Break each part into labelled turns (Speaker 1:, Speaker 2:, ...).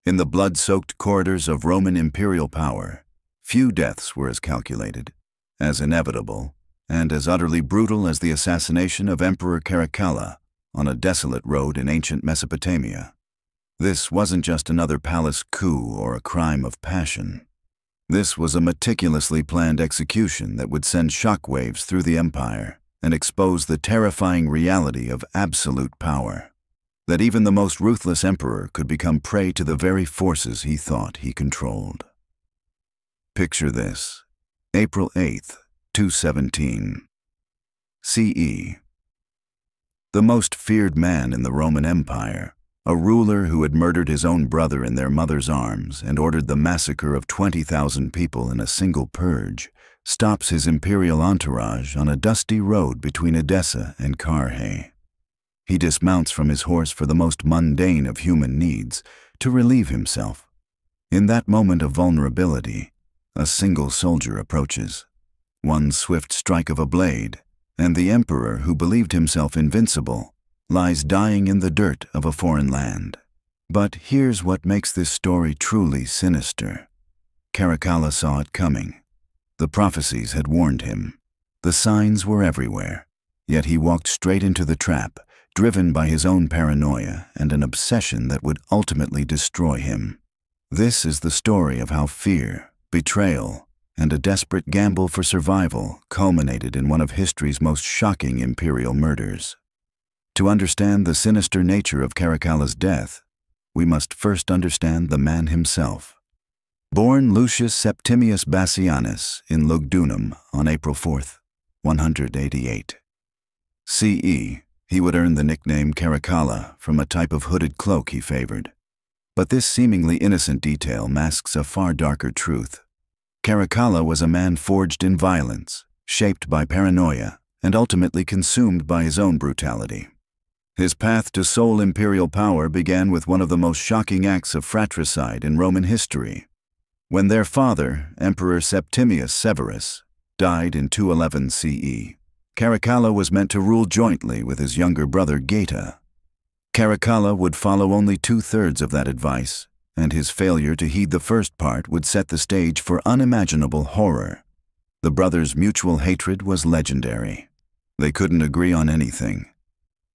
Speaker 1: In the blood-soaked corridors of Roman imperial power, few deaths were as calculated, as inevitable, and as utterly brutal as the assassination of Emperor Caracalla on a desolate road in ancient Mesopotamia. This wasn't just another palace coup or a crime of passion. This was a meticulously planned execution that would send shockwaves through the empire and expose the terrifying reality of absolute power. That even the most ruthless emperor could become prey to the very forces he thought he controlled. Picture this: April 8th, 217 CE. The most feared man in the Roman Empire, a ruler who had murdered his own brother in their mother's arms and ordered the massacre of 20,000 people in a single purge, stops his imperial entourage on a dusty road between Edessa and Carrhae. He dismounts from his horse for the most mundane of human needs, to relieve himself. In that moment of vulnerability, a single soldier approaches. One swift strike of a blade, and the emperor, who believed himself invincible, lies dying in the dirt of a foreign land. But here's what makes this story truly sinister. Caracalla saw it coming. The prophecies had warned him. The signs were everywhere. Yet he walked straight into the trap, driven by his own paranoia and an obsession that would ultimately destroy him. This is the story of how fear, betrayal, and a desperate gamble for survival culminated in one of history's most shocking imperial murders. To understand the sinister nature of Caracalla's death, we must first understand the man himself. Born Lucius Septimius Bassianus in Lugdunum on April 4th, 188 CE, he would earn the nickname Caracalla from a type of hooded cloak he favored. But this seemingly innocent detail masks a far darker truth. Caracalla was a man forged in violence, shaped by paranoia, and ultimately consumed by his own brutality. His path to sole imperial power began with one of the most shocking acts of fratricide in Roman history. When their father, Emperor Septimius Severus, died in 211 CE, Caracalla was meant to rule jointly with his younger brother Geta. Caracalla would follow only 2/3 of that advice, and his failure to heed the first part would set the stage for unimaginable horror. The brothers' mutual hatred was legendary. They couldn't agree on anything.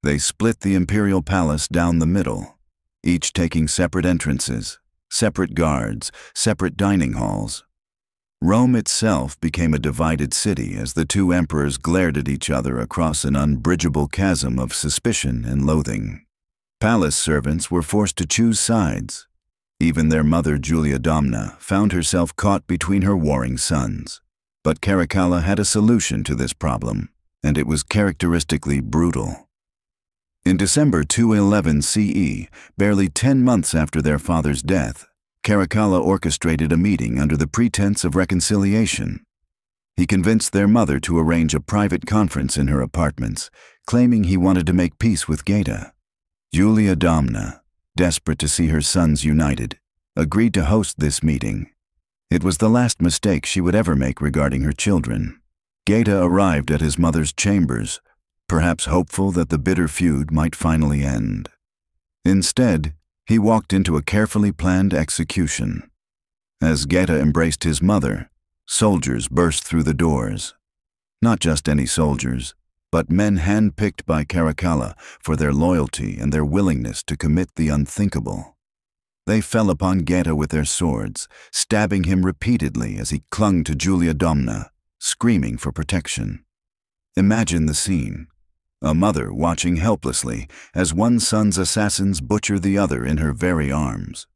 Speaker 1: They split the imperial palace down the middle, each taking separate entrances, separate guards, separate dining halls. Rome itself became a divided city as the two emperors glared at each other across an unbridgeable chasm of suspicion and loathing. Palace servants were forced to choose sides. Even their mother, Julia Domna, found herself caught between her warring sons. But Caracalla had a solution to this problem, and it was characteristically brutal. In December 211 CE, barely 10 months after their father's death, Caracalla orchestrated a meeting under the pretense of reconciliation. He convinced their mother to arrange a private conference in her apartments, claiming he wanted to make peace with Geta. Julia Domna, desperate to see her sons united, agreed to host this meeting. It was the last mistake she would ever make regarding her children. Geta arrived at his mother's chambers, perhaps hopeful that the bitter feud might finally end. Instead, he walked into a carefully planned execution. As Geta embraced his mother, soldiers burst through the doors. Not just any soldiers, but men handpicked by Caracalla for their loyalty and their willingness to commit the unthinkable. They fell upon Geta with their swords, stabbing him repeatedly as he clung to Julia Domna, screaming for protection. Imagine the scene. A mother watching helplessly as one son's assassins butcher the other in her very arms.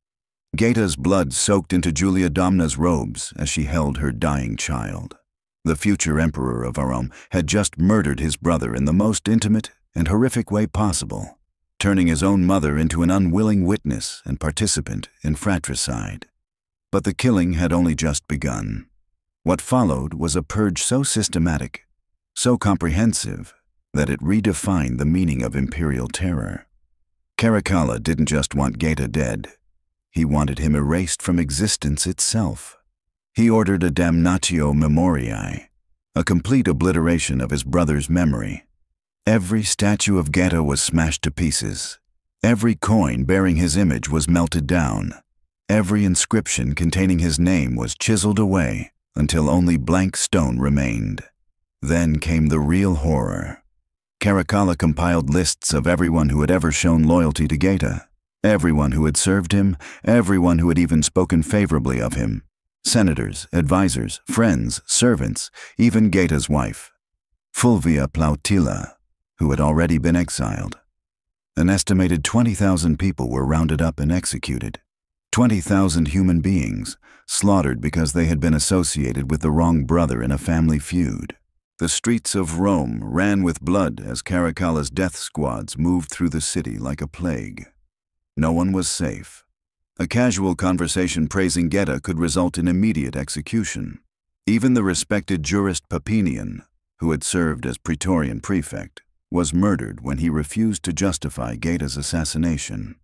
Speaker 1: Geta's blood soaked into Julia Domna's robes as she held her dying child. The future emperor of Rome had just murdered his brother in the most intimate and horrific way possible, turning his own mother into an unwilling witness and participant in fratricide. But the killing had only just begun. What followed was a purge so systematic, so comprehensive, that it redefined the meaning of imperial terror. Caracalla didn't just want Geta dead. He wanted him erased from existence itself. He ordered a damnatio memoriae, a complete obliteration of his brother's memory. Every statue of Geta was smashed to pieces. Every coin bearing his image was melted down. Every inscription containing his name was chiseled away until only blank stone remained. Then came the real horror. Caracalla compiled lists of everyone who had ever shown loyalty to Geta, everyone who had served him, everyone who had even spoken favorably of him. Senators, advisors, friends, servants, even Geta's wife, Fulvia Plautilla, who had already been exiled. An estimated 20,000 people were rounded up and executed. 20,000 human beings, slaughtered because they had been associated with the wrong brother in a family feud. The streets of Rome ran with blood as Caracalla's death squads moved through the city like a plague. No one was safe. A casual conversation praising Geta could result in immediate execution. Even the respected jurist Papinian, who had served as Praetorian prefect, was murdered when he refused to justify Geta's assassination.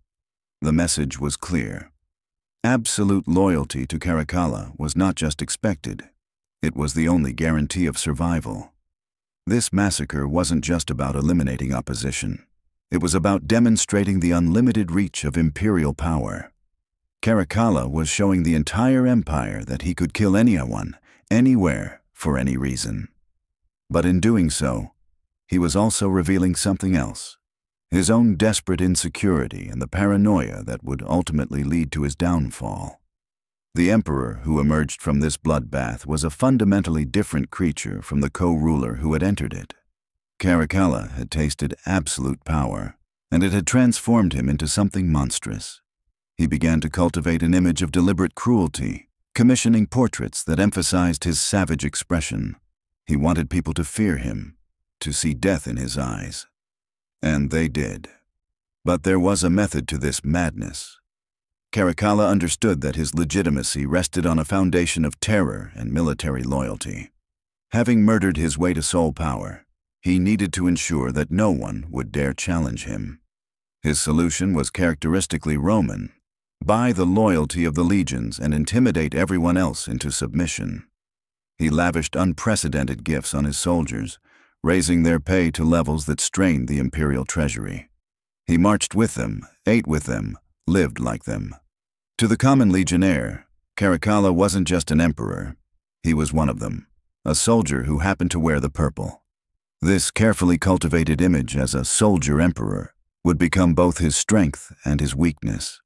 Speaker 1: The message was clear. Absolute loyalty to Caracalla was not just expected, it was the only guarantee of survival. This massacre wasn't just about eliminating opposition. It was about demonstrating the unlimited reach of imperial power. Caracalla was showing the entire empire that he could kill anyone, anywhere, for any reason. But in doing so, he was also revealing something else. His own desperate insecurity and the paranoia that would ultimately lead to his downfall. The emperor who emerged from this bloodbath was a fundamentally different creature from the co-ruler who had entered it. Caracalla had tasted absolute power, and it had transformed him into something monstrous. He began to cultivate an image of deliberate cruelty, commissioning portraits that emphasized his savage expression. He wanted people to fear him, to see death in his eyes. And they did. But there was a method to this madness. Caracalla understood that his legitimacy rested on a foundation of terror and military loyalty. Having murdered his way to sole power, he needed to ensure that no one would dare challenge him. His solution was characteristically Roman: buy the loyalty of the legions and intimidate everyone else into submission. He lavished unprecedented gifts on his soldiers, raising their pay to levels that strained the imperial treasury. He marched with them, ate with them, lived like them. To the common legionnaire, Caracalla wasn't just an emperor. He was one of them, a soldier who happened to wear the purple. This carefully cultivated image as a soldier emperor would become both his strength and his weakness.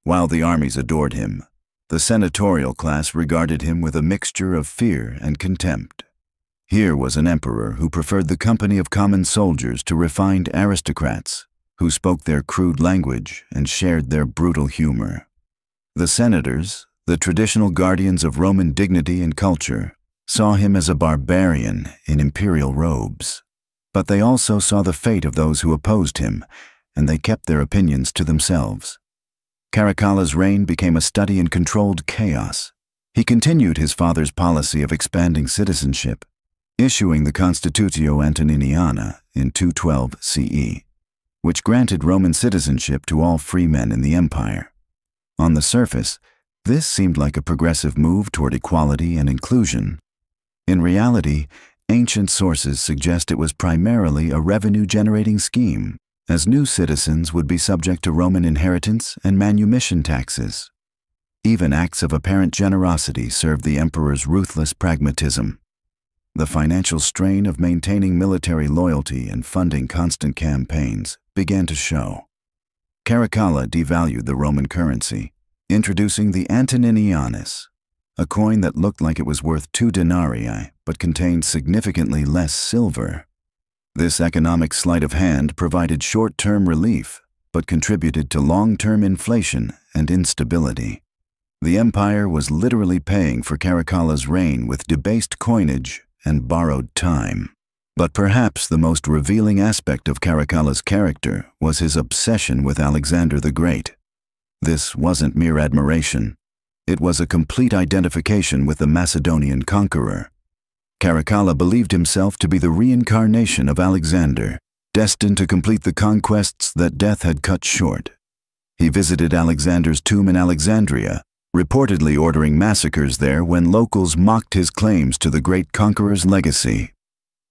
Speaker 1: While the armies adored him, the senatorial class regarded him with a mixture of fear and contempt. Here was an emperor who preferred the company of common soldiers to refined aristocrats, who spoke their crude language and shared their brutal humor. The senators, the traditional guardians of Roman dignity and culture, saw him as a barbarian in imperial robes. But they also saw the fate of those who opposed him, and they kept their opinions to themselves. Caracalla's reign became a study in controlled chaos. He continued his father's policy of expanding citizenship, issuing the Constitutio Antoniniana in 212 CE, which granted Roman citizenship to all free men in the empire. On the surface, this seemed like a progressive move toward equality and inclusion. In reality, ancient sources suggest it was primarily a revenue-generating scheme, as new citizens would be subject to Roman inheritance and manumission taxes. Even acts of apparent generosity served the emperor's ruthless pragmatism. The financial strain of maintaining military loyalty and funding constant campaigns began to show. Caracalla devalued the Roman currency, introducing the Antoninianus, a coin that looked like it was worth 2 denarii but contained significantly less silver. This economic sleight of hand provided short-term relief but contributed to long-term inflation and instability. The empire was literally paying for Caracalla's reign with debased coinage and borrowed time. But perhaps the most revealing aspect of Caracalla's character was his obsession with Alexander the Great. This wasn't mere admiration. It was a complete identification with the Macedonian conqueror. Caracalla believed himself to be the reincarnation of Alexander, destined to complete the conquests that death had cut short. He visited Alexander's tomb in Alexandria, reportedly ordering massacres there when locals mocked his claims to the great conqueror's legacy.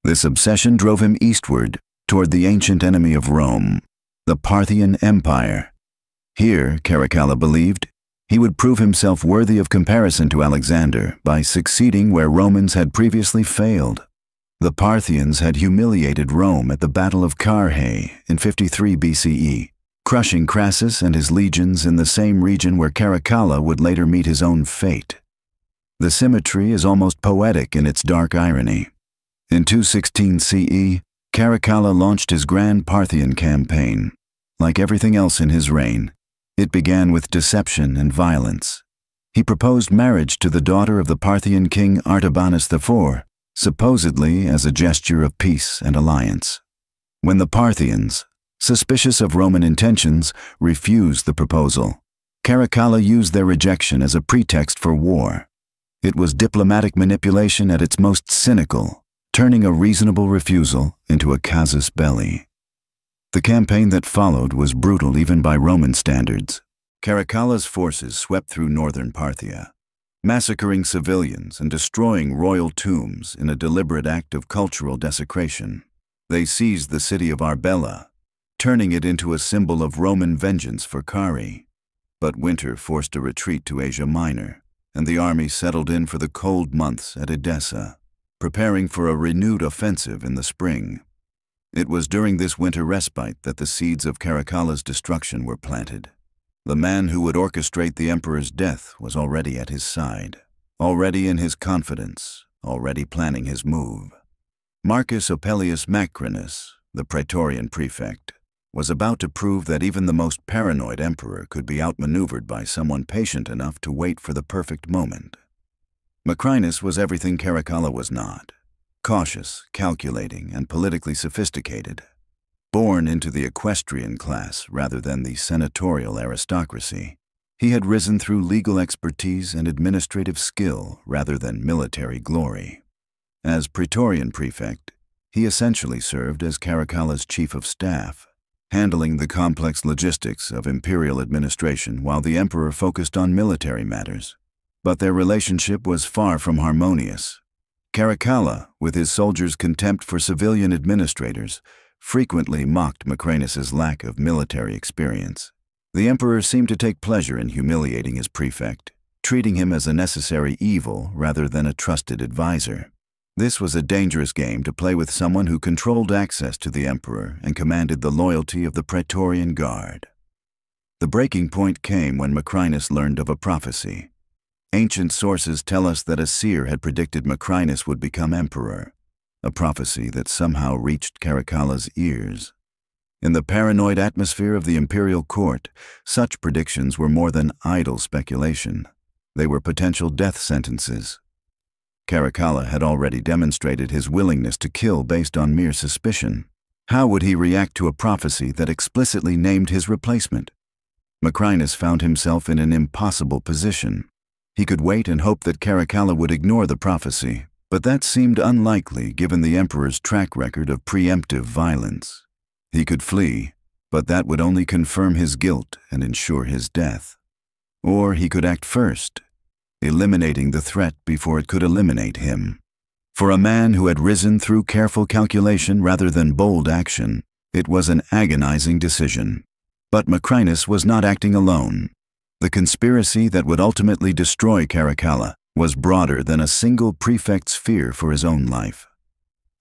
Speaker 1: This obsession drove him eastward, toward the ancient enemy of Rome, the Parthian Empire. Here, Caracalla believed, He would prove himself worthy of comparison to Alexander by succeeding where Romans had previously failed. The Parthians had humiliated Rome at the Battle of Carrhae in 53 BCE, crushing Crassus and his legions in the same region where Caracalla would later meet his own fate. The symmetry is almost poetic in its dark irony. In 216 CE, Caracalla launched his grand Parthian campaign. Like everything else in his reign, it began with deception and violence. He proposed marriage to the daughter of the Parthian king Artabanus IV, supposedly as a gesture of peace and alliance. When the Parthians, suspicious of Roman intentions, refused the proposal, Caracalla used their rejection as a pretext for war. It was diplomatic manipulation at its most cynical, turning a reasonable refusal into a casus belli. The campaign that followed was brutal even by Roman standards. Caracalla's forces swept through northern Parthia, massacring civilians and destroying royal tombs in a deliberate act of cultural desecration. They seized the city of Arbela, turning it into a symbol of Roman vengeance for Carrhae. But winter forced a retreat to Asia Minor, and the army settled in for the cold months at Edessa, preparing for a renewed offensive in the spring. It was during this winter respite that the seeds of Caracalla's destruction were planted. The man who would orchestrate the emperor's death was already at his side, already in his confidence, already planning his move. Marcus Aurelius Macrinus, the Praetorian prefect, was about to prove that even the most paranoid emperor could be outmaneuvered by someone patient enough to wait for the perfect moment. Macrinus was everything Caracalla was not: cautious, calculating, and politically sophisticated. Born into the equestrian class rather than the senatorial aristocracy, he had risen through legal expertise and administrative skill rather than military glory. As Praetorian prefect, he essentially served as Caracalla's chief of staff, handling the complex logistics of imperial administration while the emperor focused on military matters. But their relationship was far from harmonious. Caracalla, with his soldiers' contempt for civilian administrators, frequently mocked Macrinus's lack of military experience. The emperor seemed to take pleasure in humiliating his prefect, treating him as a necessary evil rather than a trusted advisor. This was a dangerous game to play with someone who controlled access to the emperor and commanded the loyalty of the Praetorian Guard. The breaking point came when Macrinus learned of a prophecy. Ancient sources tell us that a seer had predicted Macrinus would become emperor, a prophecy that somehow reached Caracalla's ears. In the paranoid atmosphere of the imperial court, such predictions were more than idle speculation. They were potential death sentences. Caracalla had already demonstrated his willingness to kill based on mere suspicion. How would he react to a prophecy that explicitly named his replacement? Macrinus found himself in an impossible position. He could wait and hope that Caracalla would ignore the prophecy, but that seemed unlikely given the emperor's track record of preemptive violence. He could flee, but that would only confirm his guilt and ensure his death. Or he could act first, eliminating the threat before it could eliminate him. For a man who had risen through careful calculation rather than bold action, it was an agonizing decision. But Macrinus was not acting alone. The conspiracy that would ultimately destroy Caracalla was broader than a single prefect's fear for his own life.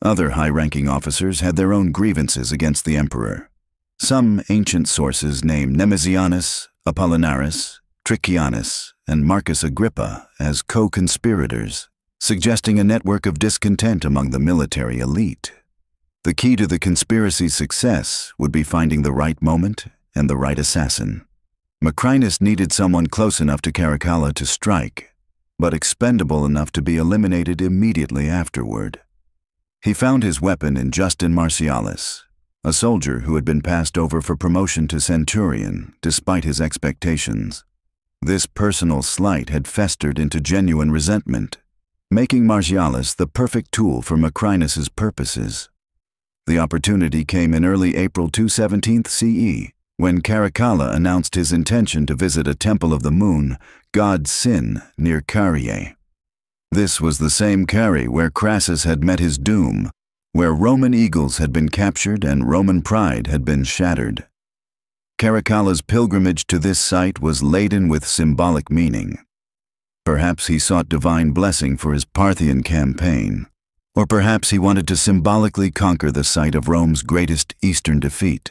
Speaker 1: Other high-ranking officers had their own grievances against the emperor. Some ancient sources name Nemesianus, Apollinaris, Tricianus, and Marcus Agrippa as co-conspirators, suggesting a network of discontent among the military elite. The key to the conspiracy's success would be finding the right moment and the right assassin. Macrinus needed someone close enough to Caracalla to strike, but expendable enough to be eliminated immediately afterward. He found his weapon in Justin Marcialis, a soldier who had been passed over for promotion to centurion despite his expectations. This personal slight had festered into genuine resentment, making Marcialis the perfect tool for Macrinus's purposes. The opportunity came in early April 217 CE, when Caracalla announced his intention to visit a temple of the moon, god Sin, near Carrhae. This was the same Carrhae where Crassus had met his doom, where Roman eagles had been captured and Roman pride had been shattered. Caracalla's pilgrimage to this site was laden with symbolic meaning. Perhaps he sought divine blessing for his Parthian campaign, or perhaps he wanted to symbolically conquer the site of Rome's greatest eastern defeat.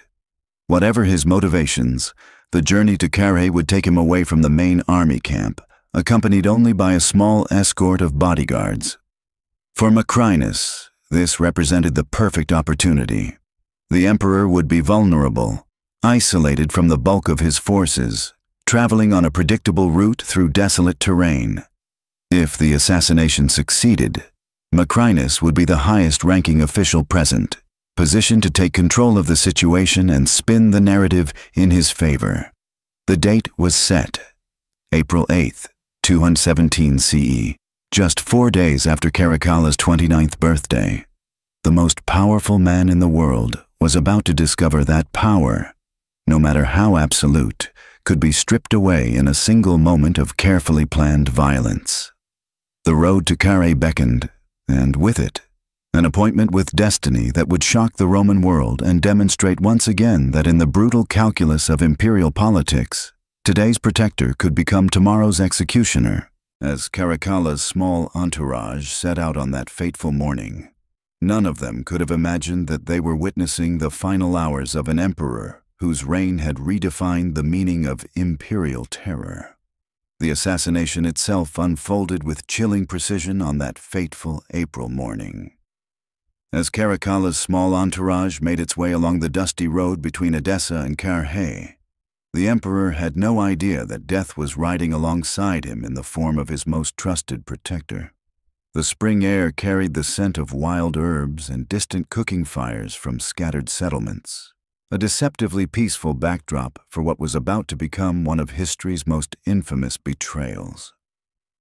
Speaker 1: Whatever his motivations, the journey to Carrhae would take him away from the main army camp, accompanied only by a small escort of bodyguards. For Macrinus, this represented the perfect opportunity. The emperor would be vulnerable, isolated from the bulk of his forces, traveling on a predictable route through desolate terrain. If the assassination succeeded, Macrinus would be the highest-ranking official present, positioned to take control of the situation and spin the narrative in his favor. The date was set, April 8th, 217 CE, just 4 days after Caracalla's 29th birthday. The most powerful man in the world was about to discover that power, no matter how absolute, could be stripped away in a single moment of carefully planned violence. The road to Carrhae beckoned, and with it, an appointment with destiny that would shock the Roman world and demonstrate once again that in the brutal calculus of imperial politics, today's protector could become tomorrow's executioner. As Caracalla's small entourage set out on that fateful morning, none of them could have imagined that they were witnessing the final hours of an emperor whose reign had redefined the meaning of imperial terror. The assassination itself unfolded with chilling precision on that fateful April morning. As Caracalla's small entourage made its way along the dusty road between Edessa and Carrhae, the emperor had no idea that death was riding alongside him in the form of his most trusted protector. The spring air carried the scent of wild herbs and distant cooking fires from scattered settlements, a deceptively peaceful backdrop for what was about to become one of history's most infamous betrayals.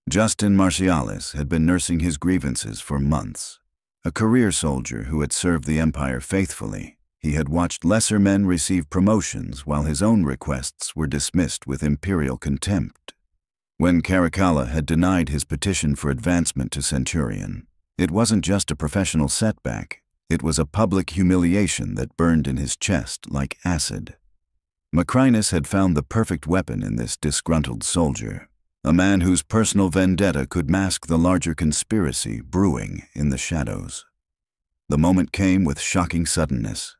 Speaker 1: Justin Marcialis had been nursing his grievances for months. A career soldier who had served the empire faithfully, he had watched lesser men receive promotions while his own requests were dismissed with imperial contempt. When Caracalla had denied his petition for advancement to centurion, it wasn't just a professional setback. It was a public humiliation that burned in his chest like acid. Macrinus had found the perfect weapon in this disgruntled soldier, a man whose personal vendetta could mask the larger conspiracy brewing in the shadows. The moment came with shocking suddenness.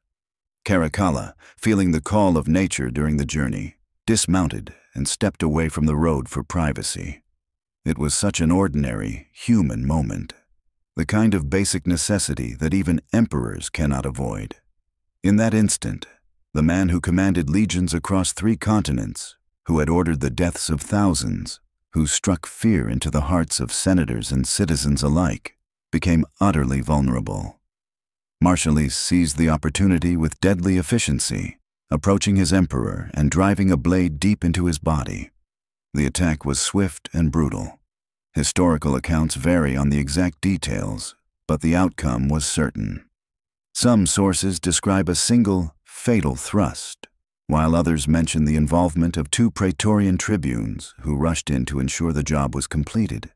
Speaker 1: Caracalla, feeling the call of nature during the journey, dismounted and stepped away from the road for privacy. It was such an ordinary, human moment, the kind of basic necessity that even emperors cannot avoid. In that instant, the man who commanded legions across 3 continents, who had ordered the deaths of thousands, who struck fear into the hearts of senators and citizens alike, became utterly vulnerable. Marcialis seized the opportunity with deadly efficiency, approaching his emperor and driving a blade deep into his body. The attack was swift and brutal. Historical accounts vary on the exact details, but the outcome was certain. Some sources describe a single, fatal thrust, while others mention the involvement of 2 praetorian tribunes who rushed in to ensure the job was completed.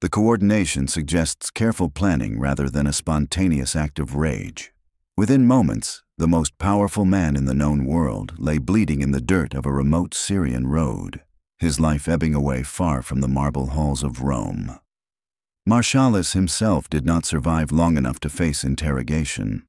Speaker 1: The coordination suggests careful planning rather than a spontaneous act of rage. Within moments, the most powerful man in the known world lay bleeding in the dirt of a remote Syrian road, his life ebbing away far from the marble halls of Rome. Marcialis himself did not survive long enough to face interrogation.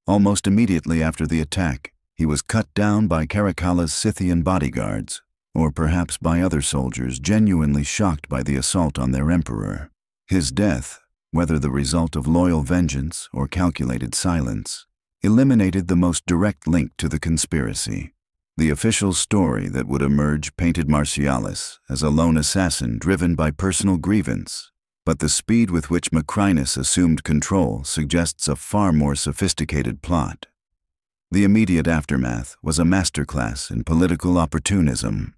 Speaker 1: Almost immediately after the attack, he was cut down by Caracalla's Scythian bodyguards, or perhaps by other soldiers genuinely shocked by the assault on their emperor. His death, whether the result of loyal vengeance or calculated silence, eliminated the most direct link to the conspiracy. The official story that would emerge painted Marcialis as a lone assassin driven by personal grievance, but the speed with which Macrinus assumed control suggests a far more sophisticated plot. The immediate aftermath was a masterclass in political opportunism.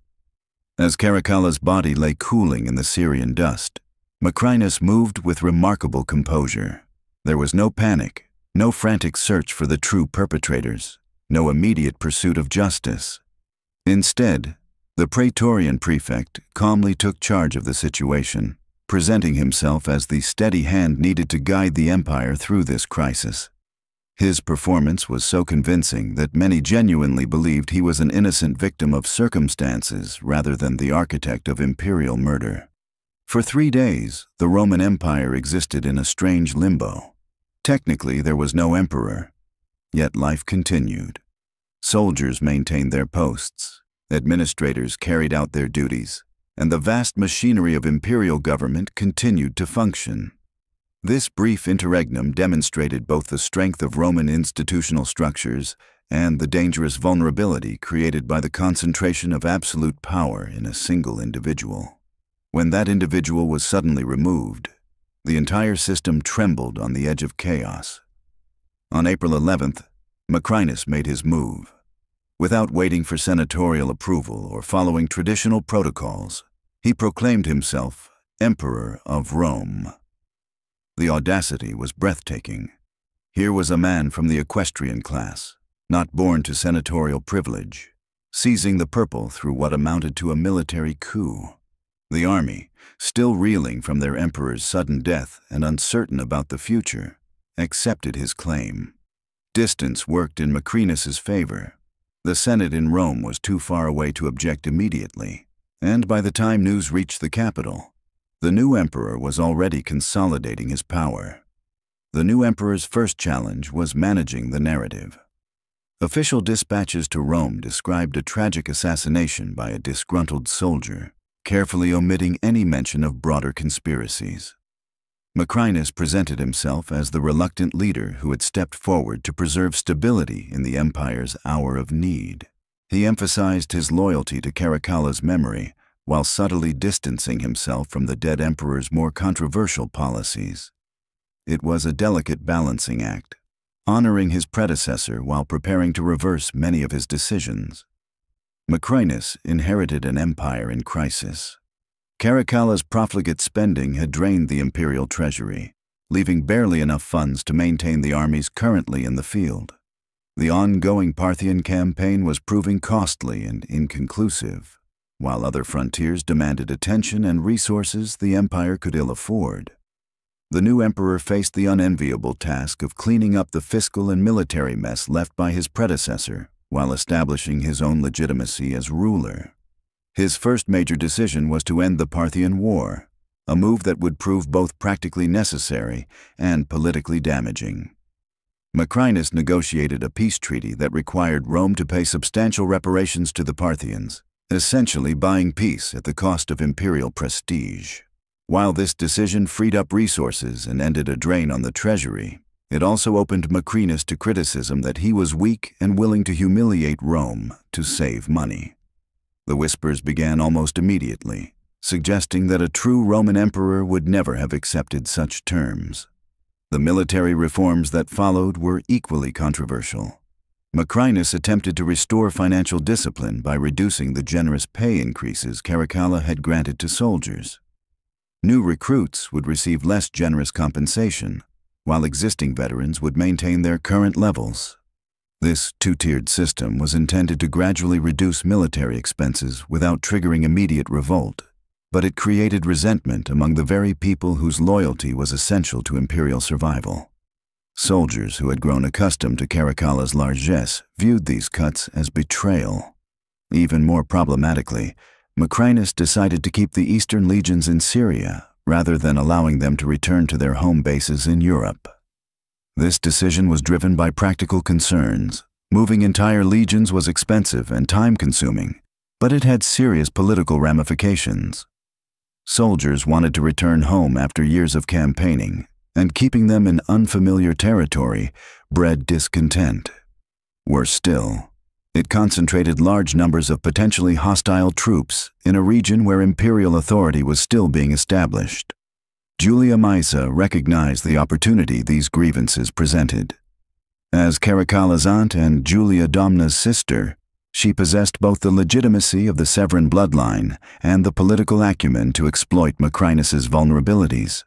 Speaker 1: As Caracalla's body lay cooling in the Syrian dust, Macrinus moved with remarkable composure. There was no panic, no frantic search for the true perpetrators, no immediate pursuit of justice. Instead, the praetorian prefect calmly took charge of the situation, presenting himself as the steady hand needed to guide the empire through this crisis. His performance was so convincing that many genuinely believed he was an innocent victim of circumstances rather than the architect of imperial murder. For 3 days, the Roman Empire existed in a strange limbo. Technically, there was no emperor, yet life continued. Soldiers maintained their posts, administrators carried out their duties, and the vast machinery of imperial government continued to function. This brief interregnum demonstrated both the strength of Roman institutional structures and the dangerous vulnerability created by the concentration of absolute power in a single individual. When that individual was suddenly removed, the entire system trembled on the edge of chaos. On April 11th, Macrinus made his move. Without waiting for senatorial approval or following traditional protocols, he proclaimed himself Emperor of Rome. The audacity was breathtaking. Here was a man from the equestrian class, not born to senatorial privilege, seizing the purple through what amounted to a military coup. The army, still reeling from their emperor's sudden death and uncertain about the future, accepted his claim. Distance worked in Macrinus's favor. The Senate in Rome was too far away to object immediately, and by the time news reached the capital, the new emperor was already consolidating his power. The new emperor's first challenge was managing the narrative. Official dispatches to Rome described a tragic assassination by a disgruntled soldier, carefully omitting any mention of broader conspiracies. Macrinus presented himself as the reluctant leader who had stepped forward to preserve stability in the empire's hour of need. He emphasized his loyalty to Caracalla's memory, while subtly distancing himself from the dead emperor's more controversial policies. It was a delicate balancing act, honoring his predecessor while preparing to reverse many of his decisions. Macrinus inherited an empire in crisis. Caracalla's profligate spending had drained the imperial treasury, leaving barely enough funds to maintain the armies currently in the field. The ongoing Parthian campaign was proving costly and inconclusive, while other frontiers demanded attention and resources the empire could ill afford. The new emperor faced the unenviable task of cleaning up the fiscal and military mess left by his predecessor while establishing his own legitimacy as ruler. His first major decision was to end the Parthian War, a move that would prove both practically necessary and politically damaging. Macrinus negotiated a peace treaty that required Rome to pay substantial reparations to the Parthians, essentially buying peace at the cost of imperial prestige. While this decision freed up resources and ended a drain on the treasury, it also opened Macrinus to criticism that he was weak and willing to humiliate Rome to save money. The whispers began almost immediately, suggesting that a true Roman emperor would never have accepted such terms. The military reforms that followed were equally controversial. Macrinus attempted to restore financial discipline by reducing the generous pay increases Caracalla had granted to soldiers. New recruits would receive less generous compensation, while existing veterans would maintain their current levels. This two-tiered system was intended to gradually reduce military expenses without triggering immediate revolt, but it created resentment among the very people whose loyalty was essential to imperial survival. Soldiers who had grown accustomed to Caracalla's largesse viewed these cuts as betrayal. Even more problematically, Macrinus decided to keep the eastern legions in Syria rather than allowing them to return to their home bases in Europe. This decision was driven by practical concerns. Moving entire legions was expensive and time-consuming, but it had serious political ramifications. Soldiers wanted to return home after years of campaigning, and keeping them in unfamiliar territory bred discontent. Worse still, it concentrated large numbers of potentially hostile troops in a region where imperial authority was still being established. Julia Maesa recognized the opportunity these grievances presented. As Caracalla's aunt and Julia Domna's sister, she possessed both the legitimacy of the Severan bloodline and the political acumen to exploit Macrinus's vulnerabilities.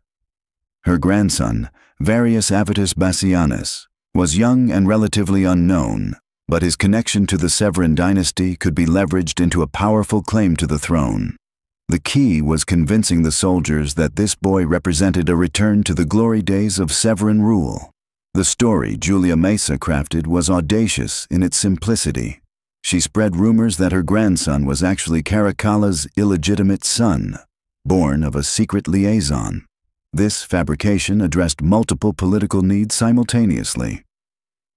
Speaker 1: Her grandson, Varius Avitus Bassianus, was young and relatively unknown, but his connection to the Severan dynasty could be leveraged into a powerful claim to the throne. The key was convincing the soldiers that this boy represented a return to the glory days of Severan rule. The story Julia Maesa crafted was audacious in its simplicity. She spread rumors that her grandson was actually Caracalla's illegitimate son, born of a secret liaison. This fabrication addressed multiple political needs simultaneously.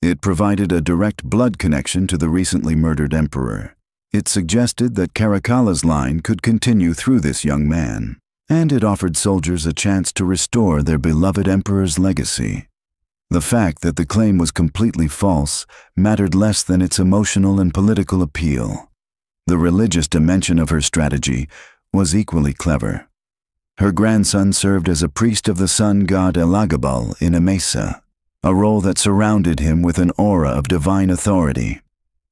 Speaker 1: It provided a direct blood connection to the recently murdered emperor. It suggested that Caracalla's line could continue through this young man, and it offered soldiers a chance to restore their beloved emperor's legacy. The fact that the claim was completely false mattered less than its emotional and political appeal. The religious dimension of her strategy was equally clever. Her grandson served as a priest of the sun god Elagabal in Emesa, a role that surrounded him with an aura of divine authority.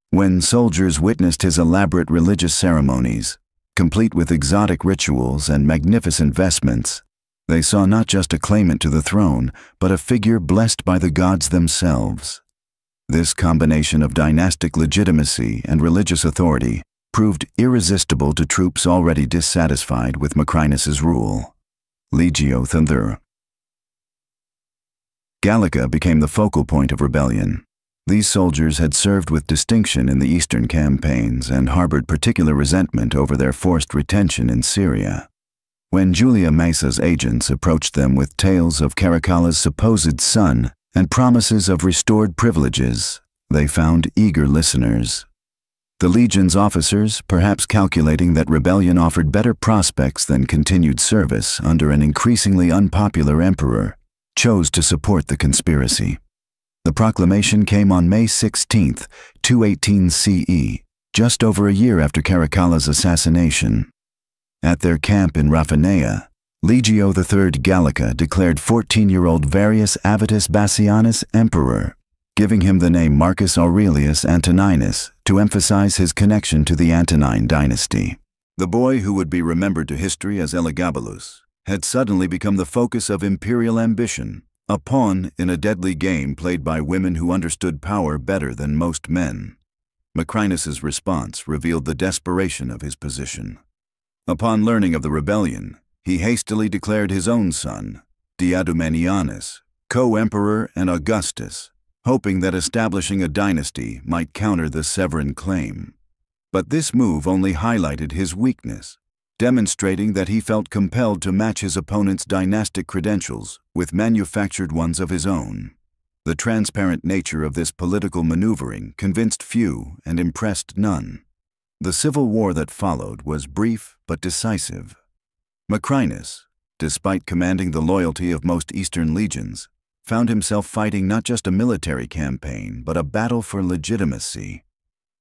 Speaker 1: When soldiers witnessed his elaborate religious ceremonies, complete with exotic rituals and magnificent vestments, they saw not just a claimant to the throne, but a figure blessed by the gods themselves. This combination of dynastic legitimacy and religious authority proved irresistible to troops already dissatisfied with Macrinus's rule. Legio Thundera. Gallica became the focal point of rebellion. These soldiers had served with distinction in the eastern campaigns and harbored particular resentment over their forced retention in Syria. When Julia Maesa's agents approached them with tales of Caracalla's supposed son and promises of restored privileges, they found eager listeners. The legion's officers, perhaps calculating that rebellion offered better prospects than continued service under an increasingly unpopular emperor, chose to support the conspiracy. The proclamation came on May 16, 218 CE, just over a year after Caracalla's assassination. At their camp in Raffaneia, Legio III Gallica declared 14-year-old Varius Avitus Bassianus emperor, giving him the name Marcus Aurelius Antoninus to emphasize his connection to the Antonine dynasty. The boy, who would be remembered to history as Elagabalus, had suddenly become the focus of imperial ambition, a pawn in a deadly game played by women who understood power better than most men. Macrinus's response revealed the desperation of his position. Upon learning of the rebellion, he hastily declared his own son, Diadumenianus, co-emperor and Augustus, hoping that establishing a dynasty might counter the Severan claim. But this move only highlighted his weakness, demonstrating that he felt compelled to match his opponent's dynastic credentials with manufactured ones of his own. The transparent nature of this political maneuvering convinced few and impressed none. The civil war that followed was brief but decisive. Macrinus, despite commanding the loyalty of most Eastern legions, found himself fighting not just a military campaign, but a battle for legitimacy.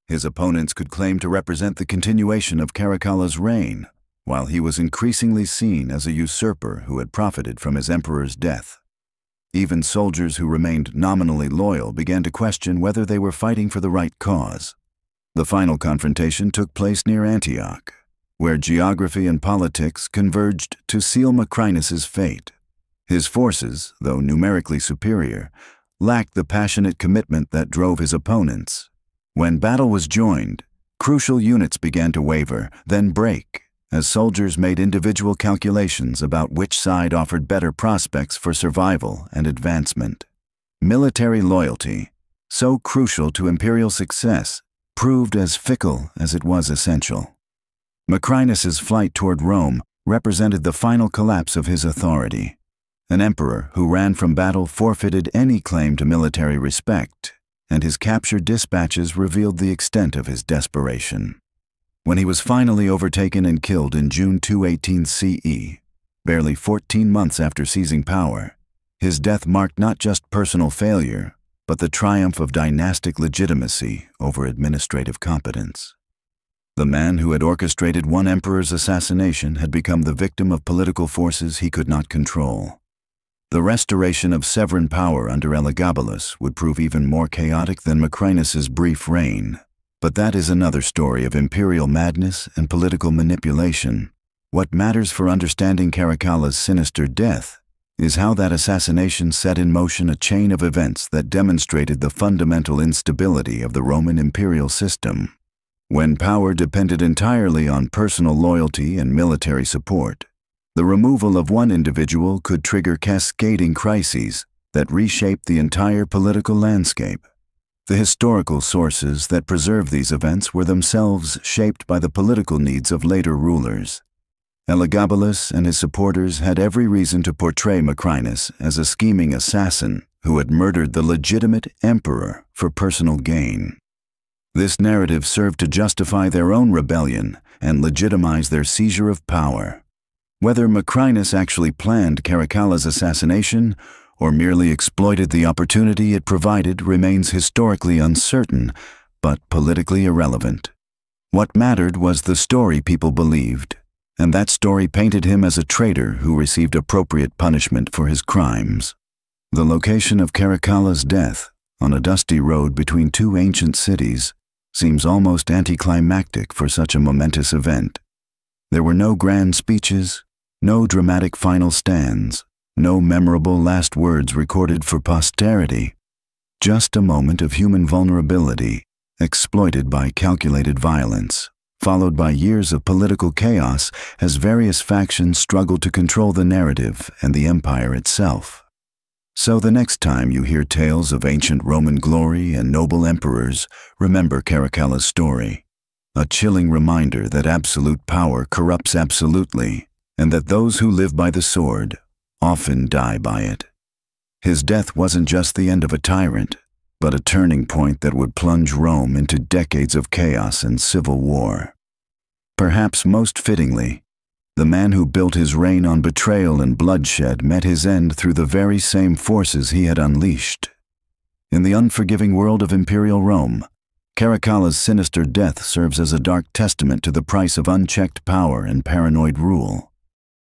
Speaker 1: His opponents could claim to represent the continuation of Caracalla's reign, while he was increasingly seen as a usurper who had profited from his emperor's death. Even soldiers who remained nominally loyal began to question whether they were fighting for the right cause. The final confrontation took place near Antioch, where geography and politics converged to seal Macrinus's fate. His forces, though numerically superior, lacked the passionate commitment that drove his opponents. When battle was joined, crucial units began to waver, then break, as soldiers made individual calculations about which side offered better prospects for survival and advancement. Military loyalty, so crucial to imperial success, proved as fickle as it was essential. Macrinus's flight toward Rome represented the final collapse of his authority. An emperor who ran from battle forfeited any claim to military respect, and his captured dispatches revealed the extent of his desperation. When he was finally overtaken and killed in June 218 CE, barely 14 months after seizing power, his death marked not just personal failure, but the triumph of dynastic legitimacy over administrative competence. The man who had orchestrated one emperor's assassination had become the victim of political forces he could not control. The restoration of Severan power under Elagabalus would prove even more chaotic than Macrinus's brief reign. But that is another story of imperial madness and political manipulation. What matters for understanding Caracalla's sinister death is how that assassination set in motion a chain of events that demonstrated the fundamental instability of the Roman imperial system. When power depended entirely on personal loyalty and military support, the removal of one individual could trigger cascading crises that reshaped the entire political landscape. The historical sources that preserve these events were themselves shaped by the political needs of later rulers. Elagabalus and his supporters had every reason to portray Macrinus as a scheming assassin who had murdered the legitimate emperor for personal gain. This narrative served to justify their own rebellion and legitimize their seizure of power. Whether Macrinus actually planned Caracalla's assassination or merely exploited the opportunity it provided remains historically uncertain, but politically irrelevant. What mattered was the story people believed, and that story painted him as a traitor who received appropriate punishment for his crimes. The location of Caracalla's death, on a dusty road between two ancient cities, seems almost anticlimactic for such a momentous event. There were no grand speeches, no dramatic final stands, no memorable last words recorded for posterity, just a moment of human vulnerability, exploited by calculated violence, followed by years of political chaos as various factions struggled to control the narrative and the empire itself. So the next time you hear tales of ancient Roman glory and noble emperors, remember Caracalla's story, a chilling reminder that absolute power corrupts absolutely, and that those who live by the sword often die by it. His death wasn't just the end of a tyrant, but a turning point that would plunge Rome into decades of chaos and civil war. Perhaps most fittingly, the man who built his reign on betrayal and bloodshed met his end through the very same forces he had unleashed. In the unforgiving world of imperial Rome, Caracalla's sinister death serves as a dark testament to the price of unchecked power and paranoid rule.